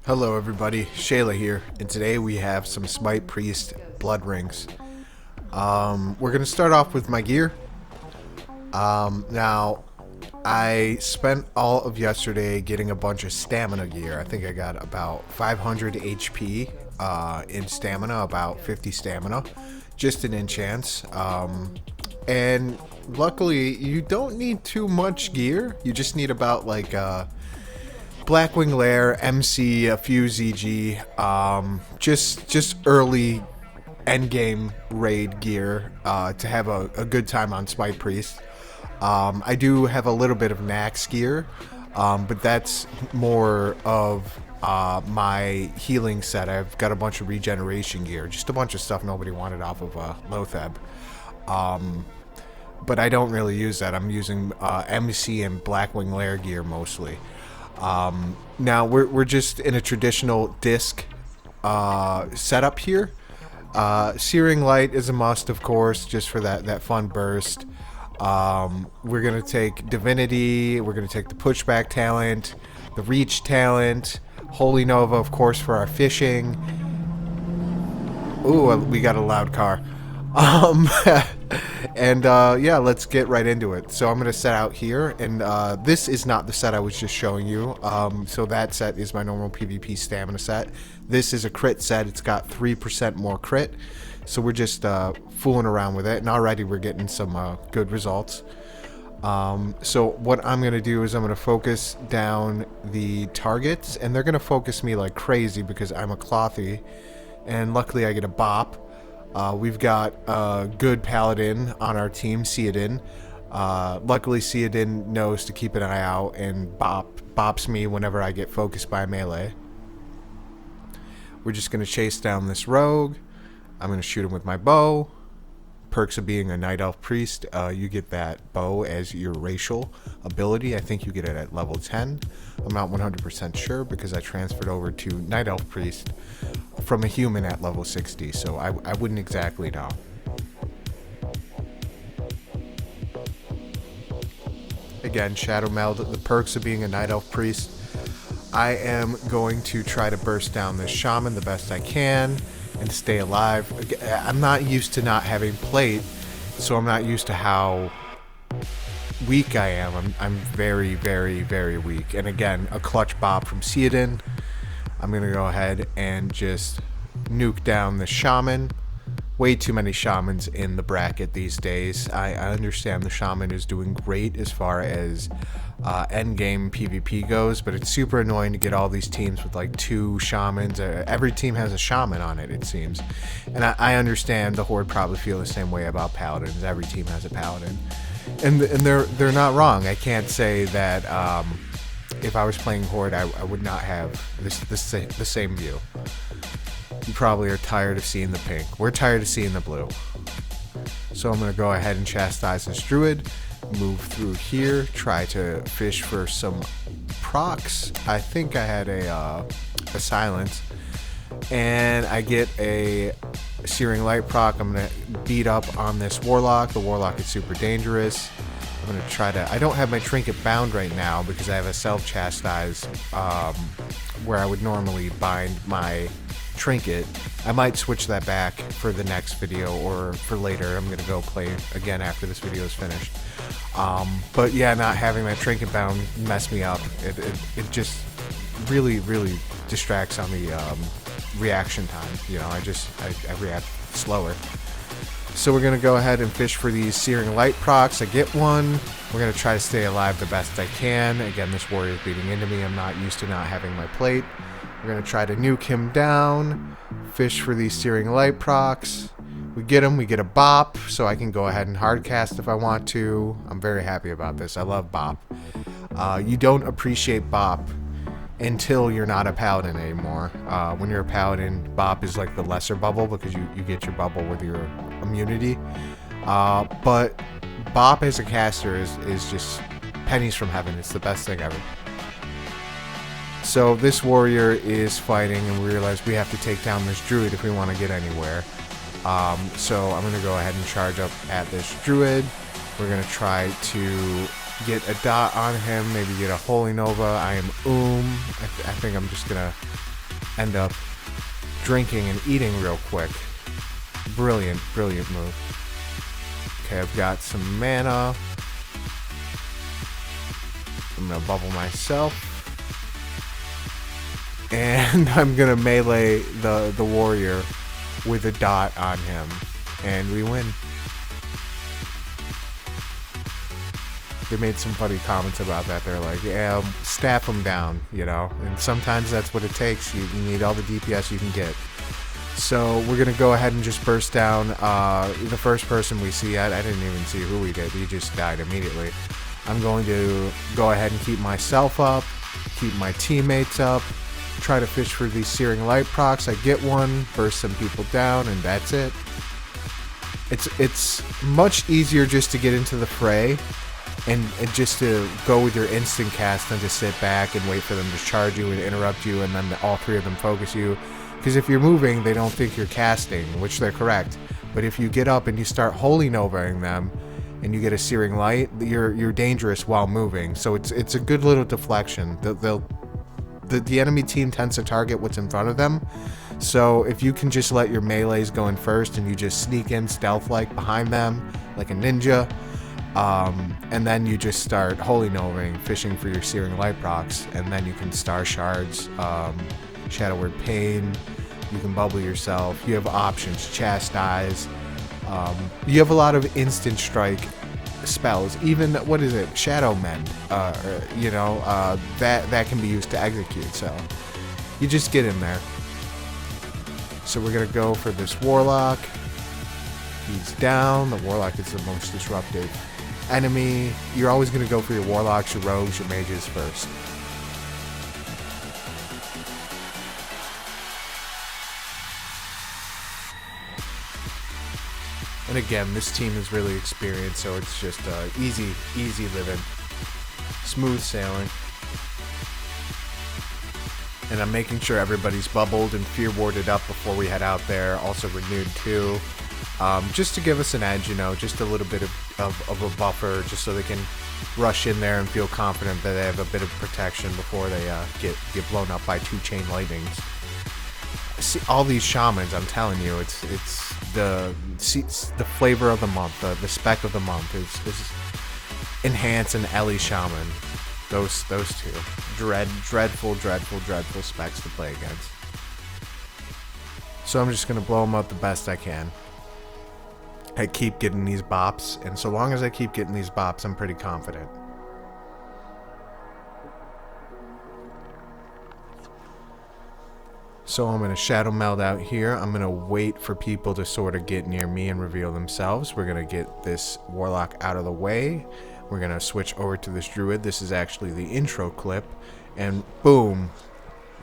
Hello everybody, Shayla here, and today we have some Smite Priest blood rings. We're going to start off with my gear. Now, I spent all of yesterday getting a bunch of stamina gear. I think I got about 500 HP in stamina, about 50 stamina, just in enchants. And luckily, you don't need too much gear. You just need about like Blackwing Lair, MC, a few ZG, just early endgame raid gear to have a good time on Smite Priest. I do have a little bit of Nax gear, but that's more of my healing set. I've got a bunch of regeneration gear, just a bunch of stuff nobody wanted off of Lotheb. But I don't really use that. I'm using MC and Blackwing Lair gear mostly. Now we're just in a traditional disc setup here. Searing Light is a must, of course, just for that fun burst. We're gonna take Divinity, we're gonna take the Pushback talent, the Reach talent, Holy Nova, of course, for our fishing. Ooh, we got a loud car. And yeah, let's get right into it. So I'm gonna set out here, and this is not the set I was just showing you. So that set is my normal PvP stamina set. This is a crit set. It's got 3% more crit. So we're just fooling around with it, and already we're getting some good results. So what I'm gonna do is I'm gonna focus down the targets, and they're gonna focus me like crazy because I'm a clothy, and luckily I get a bop. We've got a good paladin on our team, Theoden. Luckily, Theoden knows to keep an eye out and bops me whenever I get focused by melee. We're just going to chase down this rogue. I'm going to shoot him with my bow. Perks of being a Night Elf Priest, you get that bow as your racial ability. I think you get it at level 10. I'm not 100% sure because I transferred over to Night Elf Priest from a human at level 60, so I wouldn't exactly know. Again, Shadow Meld, the perks of being a Night Elf Priest. I am going to try to burst down this Shaman the best I can and stay alive. I'm not used to not having plate, so I'm not used to how weak I am. I'm very, very, very weak. And again, a clutch bop from Theoden. I'm going to go ahead and just nuke down the Shaman. Way too many Shamans in the bracket these days. I understand the Shaman is doing great as far as endgame PvP goes, but it's super annoying to get all these teams with like 2 Shamans. Every team has a Shaman on it, it seems. And I understand the Horde probably feel the same way about Paladins. Every team has a Paladin. And they're not wrong. I can't say that if I was playing Horde, I would not have the same view. You probably are tired of seeing the pink. We're tired of seeing the blue. So I'm going to go ahead and chastise this Druid, move through here, try to fish for some procs. I think I had a silence, and I get a Searing Light proc. I'm going to beat up on this Warlock. The Warlock is super dangerous. I'm going to try to... I don't have my Trinket bound right now because I have a self-chastise where I would normally bind my Trinket. I might switch that back for the next video or for later. I'm going to go play again after this video is finished. But yeah, not having that Trinket bound messed me up. It just really, really distracts on the reaction time. You know, I react slower. So we're going to go ahead and fish for these Searing Light procs. I get one. We're going to try to stay alive the best I can. Again, this warrior is beating into me. I'm not used to not having my plate. We're going to try to nuke him down. Fish for these Searing Light procs. We get him. We get a bop. So I can go ahead and hardcast if I want to. I'm very happy about this. I love bop. You don't appreciate bop until you're not a paladin anymore. When you're a paladin, bop is like the lesser bubble because you get your bubble with your immunity. But bop as a caster is just pennies from heaven. It's the best thing ever. So this warrior is fighting, and we realize we have to take down this druid if we want to get anywhere. So I'm going to go ahead and charge up at this druid. We're going to try to get a dot on him, maybe get a Holy Nova. I am I think I'm just going to end up drinking and eating real quick. Brilliant, brilliant move. Okay, I've got some mana. I'm going to bubble myself. And I'm going to melee the warrior with a dot on him. And we win. They made some funny comments about that. They're like, yeah, staff him down, you know. And sometimes that's what it takes. You need all the DPS you can get. So we're going to go ahead and just burst down the first person we see. I didn't even see who we did. He just died immediately. I'm going to go ahead and keep myself up, keep my teammates up, try to fish for these Searing Light procs. I get one, burst some people down, and that's it. It's much easier just to get into the fray and just to go with your instant cast than to sit back and wait for them to charge you and interrupt you, and then all three of them focus you. Because if you're moving, they don't think you're casting, which they're correct. But if you get up and you start Holy Novaing them, and you get a Searing Light, you're dangerous while moving. So it's a good little deflection. The enemy team tends to target what's in front of them. So if you can just let your melees go in first and you just sneak in stealth-like behind them, like a ninja, and then you just start Holy Novaing, fishing for your Searing Light procs, and then you can Star Shards, Shadow Word Pain, you can bubble yourself, you have options, Chastise, you have a lot of instant strike spells, even, what is it, Shadow Mend, you know, that can be used to execute, so you just get in there. So we're going to go for this Warlock. He's down. The Warlock is the most disruptive enemy. You're always going to go for your Warlocks, your Rogues, your Mages first. And again, this team is really experienced, so it's just easy living. Smooth sailing. And I'm making sure everybody's bubbled and fear warded up before we head out there. Also renewed too. Just to give us an edge, you know, just a little bit of a buffer, just so they can rush in there and feel confident that they have a bit of protection before they get blown up by 2 chain lightnings. See, all these shamans, I'm telling you, it's the flavor of the month, the spec of the month is Enhance and Ellie Shaman. Those two. Dreadful specs to play against. So I'm just going to blow them up the best I can. I keep getting these bops, and so long as I keep getting these bops, I'm pretty confident. So I'm going to Shadow Meld out here. I'm going to wait for people to sort of get near me and reveal themselves. We're going to get this Warlock out of the way. We're going to switch over to this Druid. This is actually the intro clip. And boom,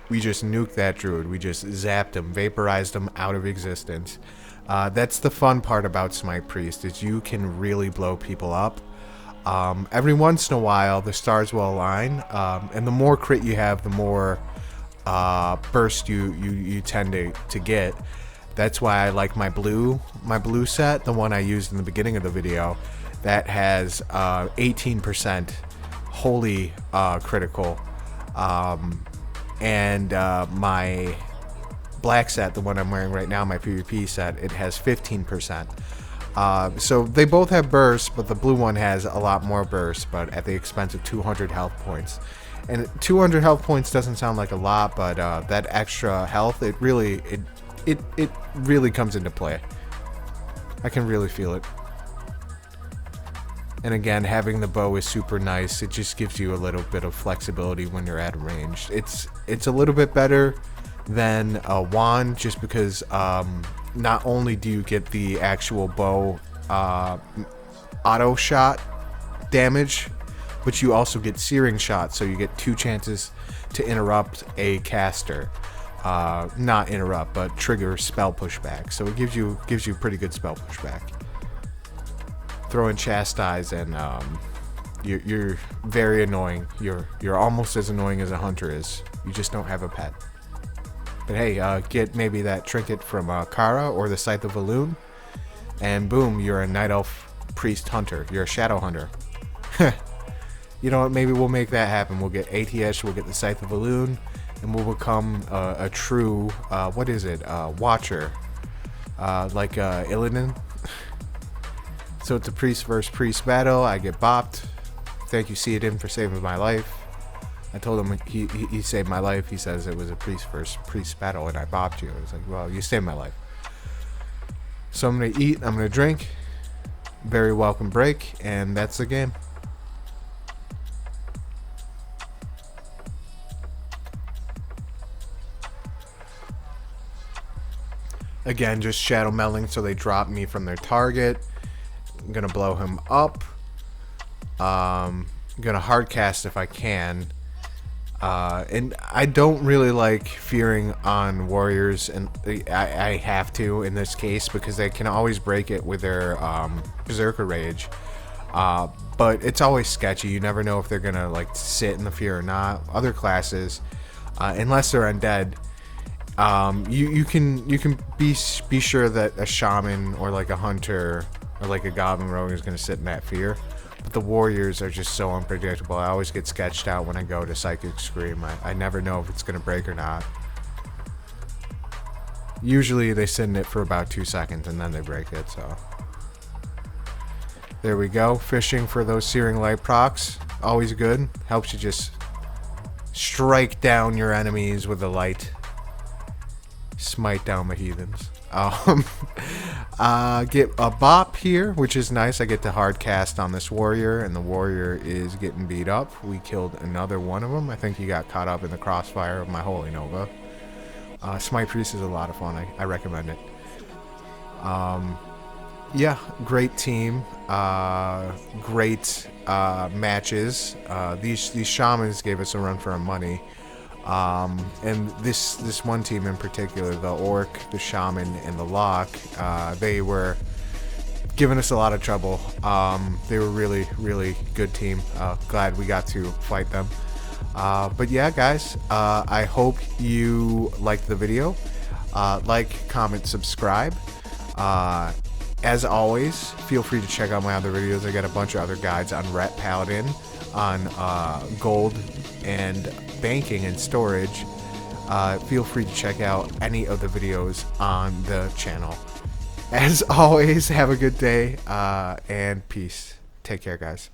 we just nuked that Druid. We just zapped him, vaporized him out of existence. That's the fun part about Smite Priest, is you can really blow people up. Every once in a while, the stars will align. And the more crit you have, the more burst you tend to get. That's why I like my blue set, the one I used in the beginning of the video. That has 18% holy critical, and my black set, the one I'm wearing right now, my PvP set, it has 15%. So they both have burst, but the blue one has a lot more burst, but at the expense of 200 health points. And 200 health points doesn't sound like a lot, but that extra health, it really comes into play. I can really feel it. And again, having the bow is super nice. It just gives you a little bit of flexibility when you're at range. It's a little bit better than a wand, just because not only do you get the actual bow auto shot damage, but you also get searing shots, so you get 2 chances to interrupt a caster. Not interrupt, but trigger spell pushback. So it gives you pretty good spell pushback. Throw in Chastise, and you're very annoying. You're almost as annoying as a hunter is. You just don't have a pet. But hey, get maybe that trinket from Kara or the Scythe of Valoon, and boom, you're a Night Elf Priest Hunter. You're a Shadow Hunter. You know what? Maybe we'll make that happen. We'll get ATS, we'll get the Scythe of Valoon, and we'll become a true, what is it? Watcher. Like Illidan. So it's a priest versus priest battle. I get bopped. Thank you, Theoden, for saving my life. I told him he saved my life. He says it was a priest versus priest battle, and I bopped you. I was like, well, you saved my life. So I'm going to eat. I'm going to drink. Very welcome break, and that's the game. Again, just shadow melding, so they drop me from their target. I'm gonna blow him up. I'm gonna hard cast if I can. And I don't really like fearing on warriors, and I have to in this case because they can always break it with their Berserker Rage. But it's always sketchy. You never know if they're gonna like sit in the fear or not. Other classes, unless they're undead, you can be sure that a shaman or like a hunter or like a goblin rogue is gonna sit in that fear. But the warriors are just so unpredictable. I always get sketched out when I go to Psychic Scream. I never know if it's gonna break or not. Usually they sit in it for about 2 seconds and then they break it. So there we go. Fishing for those Searing Light procs. Always good. Helps you just strike down your enemies with the light. Smite down the heathens. Get a bop here, which is nice. I get to hard cast on this warrior, and the warrior is getting beat up. We killed another one of them. I think he got caught up in the crossfire of my Holy Nova. Smite Priest is a lot of fun. I recommend it. Yeah, great team. Great matches. These shamans gave us a run for our money. And this one team in particular, the Orc, the Shaman, and the Lock, they were giving us a lot of trouble. They were really, really good team. Glad we got to fight them. But yeah, guys, I hope you liked the video. Like, comment, subscribe. As always, feel free to check out my other videos. I got a bunch of other guides on Ret Paladin, on gold and banking and storage. Feel free to check out any of the videos on the channel. As always, have a good day and peace. Take care, guys.